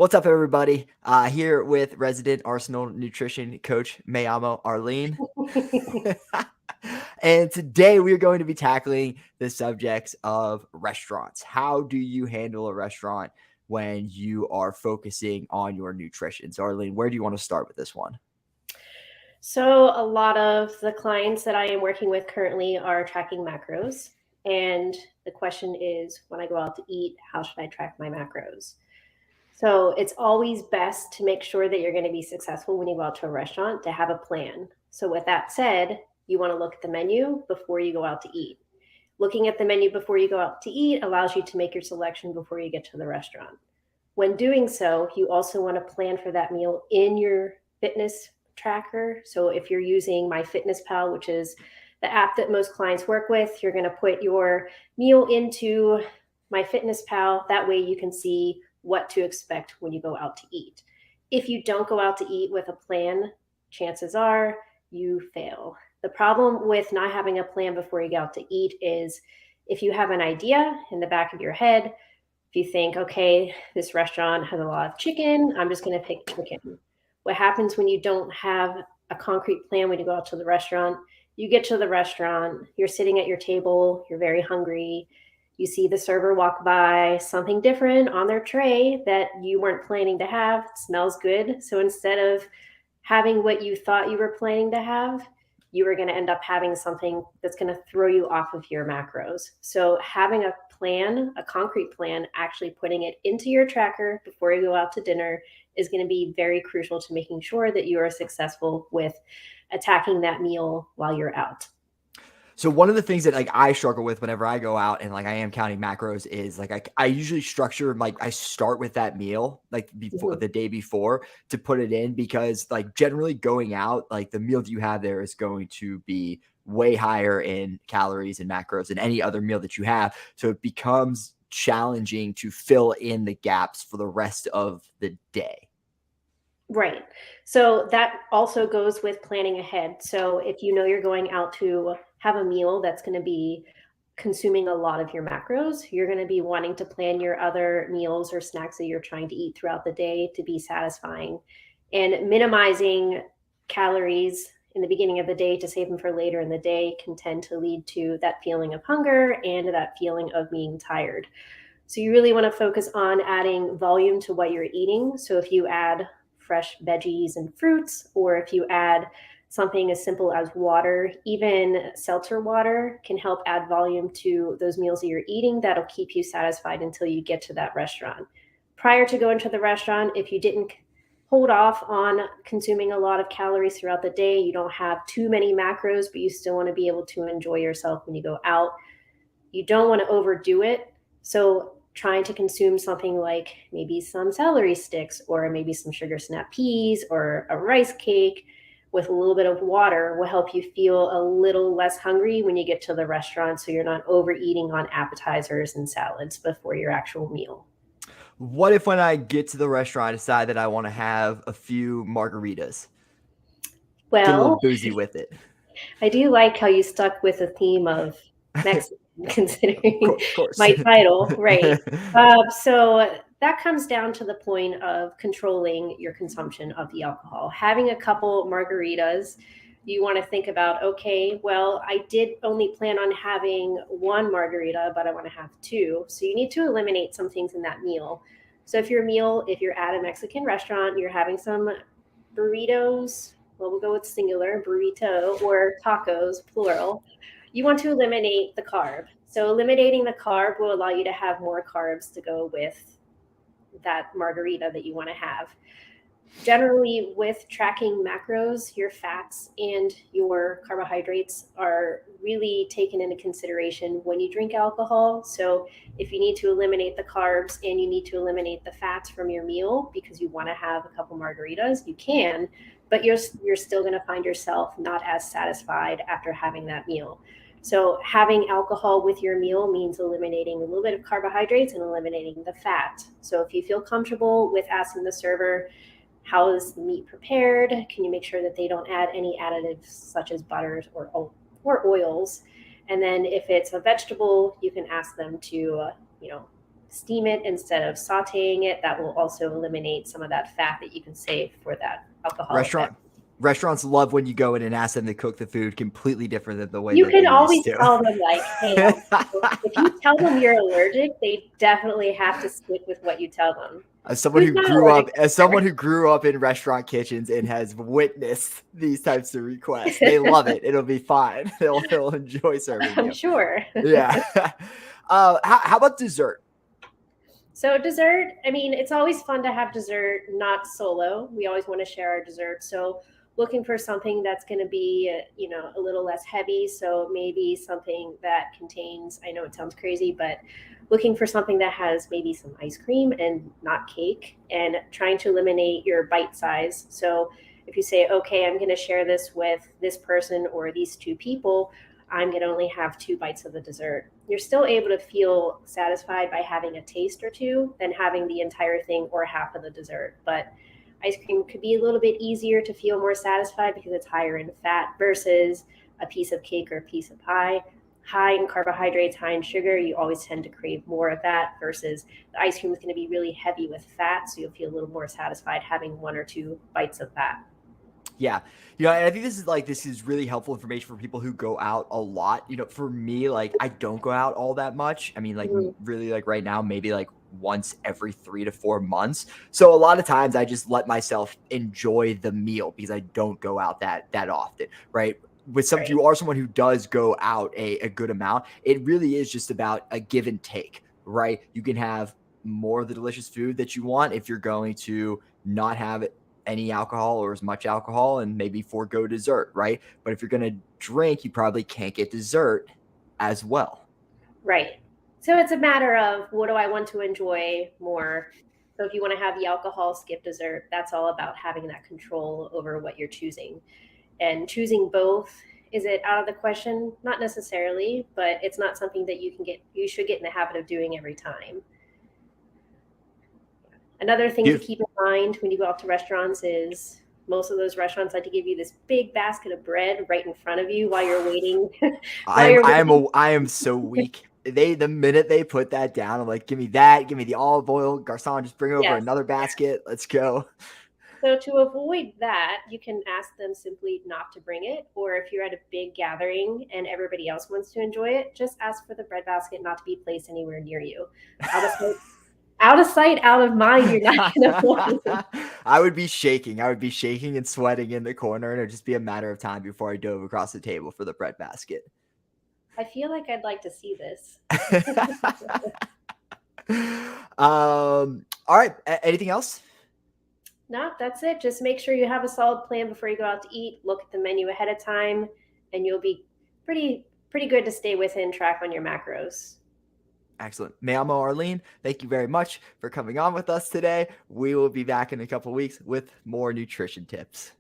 What's up, everybody? Here with resident Arsenal nutrition coach Mayamo Arlene. And today we are going to be tackling the subjects of restaurants. How do you handle a restaurant when you are focusing on your nutrition? So, Arlene, where do you want to start with this one? So, a lot of the clients that I am working with currently are tracking macros. And the question is, when I go out to eat, how should I track my macros? So, it's always best to make sure that you're going to be successful when you go out to a restaurant to have a plan. So, with that said, you want to look at the menu before you go out to eat. Looking at the menu before you go out to eat allows you to make your selection before you get to the restaurant. When doing so, you also want to plan for that meal in your fitness tracker. So if you're using MyFitnessPal, which is the app that most clients work with, you're going to put your meal into MyFitnessPal. That way you can see what to expect when you go out to eat. If you don't go out to eat with a plan, chances are you fail. The problem with not having a plan before you go out to eat is if you have an idea in the back of your head, if you think, okay, this restaurant has a lot of chicken, I'm just going to pick chicken. What happens when you don't have a concrete plan when you go out to the restaurant? You get to the restaurant, you're sitting at your table, you're very hungry, you see the server walk by, something different on their tray that you weren't planning to have, smells good. So instead of having what you thought you were planning to have, you are going to end up having something that's going to throw you off of your macros. So having a plan, a concrete plan, actually putting it into your tracker before you go out to dinner is going to be very crucial to making sure that you are successful with attacking that meal while you're out. So one of the things that I struggle with whenever I go out and I am counting macros is I usually structure I start with that meal before the day before to put it in, because generally going out, the meal that you have there is going to be way higher in calories and macros than any other meal that you have. So it becomes challenging to fill in the gaps for the rest of the day. Right. So that also goes with planning ahead. So if you know you're going out to have a meal that's going to be consuming a lot of your macros, you're going to be wanting to plan your other meals or snacks that you're trying to eat throughout the day to be satisfying. And minimizing calories in the beginning of the day to save them for later in the day can tend to lead to that feeling of hunger and that feeling of being tired. So you really want to focus on adding volume to what you're eating. So if you add fresh veggies and fruits, or if you add something as simple as water, even seltzer water can help add volume to those meals that you're eating. That'll keep you satisfied until you get to that restaurant. Prior to going to the restaurant, if you didn't hold off on consuming a lot of calories throughout the day, you don't have too many macros, but you still want to be able to enjoy yourself when you go out. You don't want to overdo it. So trying to consume something like maybe some celery sticks or maybe some sugar snap peas or a rice cake with a little bit of water will help you feel a little less hungry when you get to the restaurant, so you're not overeating on appetizers and salads before your actual meal. What if when I get to the restaurant, I decide that I want to have a few margaritas? Get a little Well, boozy with it. I do like how you stuck with the theme of Mexican, considering Of course. my title, right? So that comes down to the point of controlling your consumption of the alcohol. Having a couple margaritas, you want to think about, okay, well, I did only plan on having one margarita, but I want to have two. So you need to eliminate some things in that meal. So if you're at a Mexican restaurant, you're having some burritos, well, we'll go with singular, burrito, or tacos, plural, you want to eliminate the carb. So eliminating the carb will allow you to have more carbs to go with that margarita that you want to have. Generally, with tracking macros, your fats and your carbohydrates are really taken into consideration when you drink alcohol. So if you need to eliminate the carbs and you need to eliminate the fats from your meal because you want to have a couple margaritas, you can, but you're still going to find yourself not as satisfied after having that meal. So having alcohol with your meal means eliminating a little bit of carbohydrates and eliminating the fat. So if you feel comfortable with asking the server, how is the meat prepared? Can you make sure that they don't add any additives such as butters or oils? And then if it's a vegetable, you can ask them to, steam it instead of sauteing it. That will also eliminate some of that fat that you can save for that alcoholic beverage. Restaurants love when you go in and ask them to cook the food completely different than the way You that can they always used to. tell them, like, hey, if you tell them you're allergic, they definitely have to stick with what you tell them. As someone who grew up in restaurant kitchens and has witnessed these types of requests, they love it. It'll be fine. They'll enjoy serving you. I'm sure. Yeah. How about dessert? So dessert, I mean, it's always fun to have dessert, not solo. We always want to share our dessert. So looking for something that's going to be, a little less heavy. So maybe something that contains, I know it sounds crazy, but looking for something that has maybe some ice cream and not cake, and trying to eliminate your bite size. So if you say, okay, I'm going to share this with this person or these two people, I'm going to only have 2 bites of the dessert. You're still able to feel satisfied by having a taste or two than having the entire thing or half of the dessert. But ice cream could be a little bit easier to feel more satisfied because it's higher in fat versus a piece of cake or a piece of pie. High in carbohydrates, high in sugar, you always tend to crave more of that versus the ice cream is going to be really heavy with fat. So you'll feel a little more satisfied having 1 or 2 bites of that. Yeah. And I think this is really helpful information for people who go out a lot. For me, like, I don't go out all that much. I mean, like, really, like right now, maybe like once every 3 to 4 months. So a lot of times I just let myself enjoy the meal because I don't go out that often, right? If you are someone who does go out a good amount, it really is just about a give and take, right? You can have more of the delicious food that you want if you're going to not have any alcohol or as much alcohol and maybe forego dessert, right? But if you're going to drink, you probably can't get dessert as well. Right. So it's a matter of what do I want to enjoy more? So if you want to have the alcohol, skip dessert. That's all about having that control over what you're choosing. And choosing both, is it out of the question? Not necessarily, but it's not something that you should get in the habit of doing every time. Another thing to keep in mind when you go out to restaurants is most of those restaurants like to give you this big basket of bread right in front of you while you're waiting. I am so weak. The minute they put that down, I'm like, give me that, give me the olive oil. Garcon, just bring over another basket. Let's go. So to avoid that, you can ask them simply not to bring it. Or if you're at a big gathering and everybody else wants to enjoy it, just ask for the bread basket not to be placed anywhere near you. Out of sight, out of mind, you're not going to want it. I would be shaking. I would be shaking and sweating in the corner, and it would just be a matter of time before I dove across the table for the bread basket. I feel like I'd like to see this. All right. Anything else? No, that's it. Just make sure you have a solid plan before you go out to eat. Look at the menu ahead of time, and you'll be pretty good to stay within track on your macros. Excellent. Me llamo Arlene. Thank you very much for coming on with us today. We will be back in a couple of weeks with more nutrition tips.